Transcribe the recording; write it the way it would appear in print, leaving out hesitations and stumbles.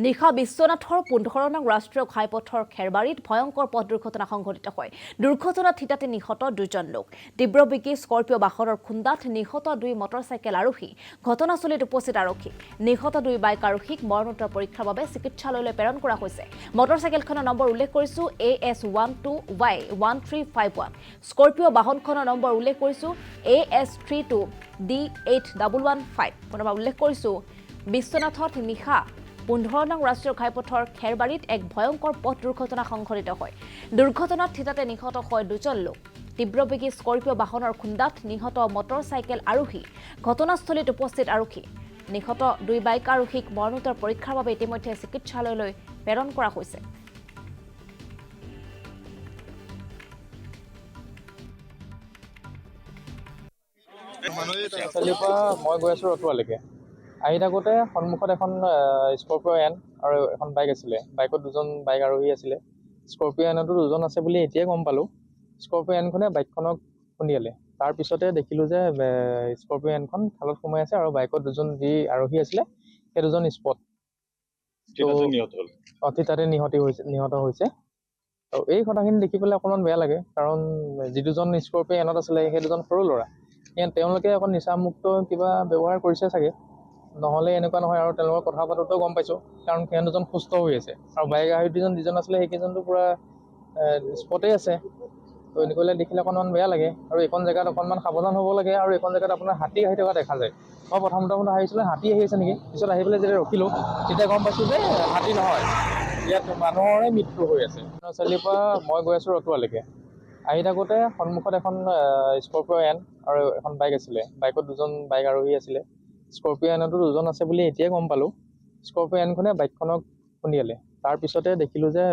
নিশা বিশ্বনাথৰ 15 নং ৰাষ্ট্ৰীয় ঘাইপথৰ খেৰবাৰীত ভয়ংকৰ পথ দুৰ্ঘটনা সংঘটিত হয়। দুৰ্ঘটনাত থিতাতে নিহত দুজন লোক। তীব্ৰবেগী স্কৰ্পিঅ' বাহনৰ খুন্দাত নিহত 2 মটৰচাইকেল আৰোহী। ঘটনাস্থলীত উপস্থিত আৰক্ষী। নিহত 2 বাইক আৰোহীক মৰণোত্তৰ পৰীক্ষাৰ বাবে চিকিৎসালয়লৈ প্ৰেৰণ কৰা হৈছে। মটৰচাইকেলখনৰ নম্বৰ উল্লেখ কৰিছো AS12Y1351। স্কৰ্পিঅ' বাহনখনৰ নম্বৰ উল্লেখ কৰিছো AS32D8115। পুনৰবাৰ উল্লেখ কৰিছো বিশ্বনাথত নিশা 15 নং ৰাষ্ট্ৰীয় ঘাইপথৰ খেৰবাৰীত এক ভয়ংকৰ পথ দুৰ্ঘটনা সংঘটিত হয়। দুৰ্ঘটনাত থিতাতে নিহত হয় 2জন লোক। তীব্ৰবেগী স্কৰ্পিঅ' বাহনৰ খুন্দাত নিহত মটৰচাইকেল আৰোহী। ঘটনাস্থলীত উপস্থিত আৰক্ষী। নিহত 2 বাইক আৰোহীক মৰণোত্তৰ পৰীক্ষাৰ বাবে ইতিমধ্যে চিকিৎসালয়লৈ প্ৰেৰণ কৰা হৈছে। চাৰিআলিৰ পৰা মই গৈ আছোঁ ৰতুৱালৈকে। আহি থাকোঁতে সন্মুখত এখন স্কৰ্পিঅ' এন আৰু এখন বাইক আছিলে। বাইকত 2জন বাইক আৰোহী আছিলে। স্কৰ্পিঅ' এনতো 2জন আছে বুলি এতিয়াই গম পালোঁ। স্কৰ্পিঅ' এনখনে বাইকখনক খুন্দিয়ালে। তাৰপিছতে দেখিলোঁ যে স্কৰ্পিঅ' এনখন খালত সোমাই আছে আৰু বাইকত 2জন যি আৰোহী আছিলে সেই 2জন স্পট তাতে নিহত হৈছে। আৰু এই কথাখিনি দেখি পেলাই অকণমান বেয়া লাগে, কাৰণ যি 2জন স্কৰ্পিঅ' এনত আছিলে সেই 2জন সৰু ল'ৰা। তেওঁলোকে অকণ নিচামুক্ত কিবা ব্যৱহাৰ কৰিছে চাগে, নহ'লে এনেকুৱা নহয়। আৰু তেওঁলোকৰ কথা পাতোঁতেও গম পাইছোঁ, কাৰণ সিহঁত 2জন সুস্থ হৈ আছে। আৰু বাইক আৰোহী যিজন আছিলে সেইকেইজনটো পূৰা স্পটেই আছে। তো এনেকুৱালৈ দেখিলে অকণমান বেয়া লাগে। আৰু এইখন জেগাত অকণমান সাৱধান হ'ব লাগে। আৰু এইখন জেগাত আপোনাৰ হাতী আহি থকা দেখা যায়। মই প্ৰথমতে ভাবিছিলোঁ হাতী আহি আছে নেকি, পিছত আহি পেলাই যেতিয়া ৰখিলোঁ তেতিয়া গম পাইছোঁ যে হাতী নহয়, ইয়াত মানুহৰে মৃত্যু হৈ আছে। চাৰিআলিৰ পৰা মই গৈ আছোঁ ৰতুৱালৈকে। আহি থাকোঁতে সন্মুখত এখন স্কৰ্পিঅ' এন আৰু এখন বাইক আছিলে। বাইকত 2জন বাইক আৰোহী আছিলে। স্কৰ্পিঅ' এনতো 2জন আছে বুলি এতিয়াই গম পালোঁ। স্কৰ্পিঅ' এনখনে বাইকখনক খুন্দিয়ালে। তাৰপিছতে দেখিলোঁ যে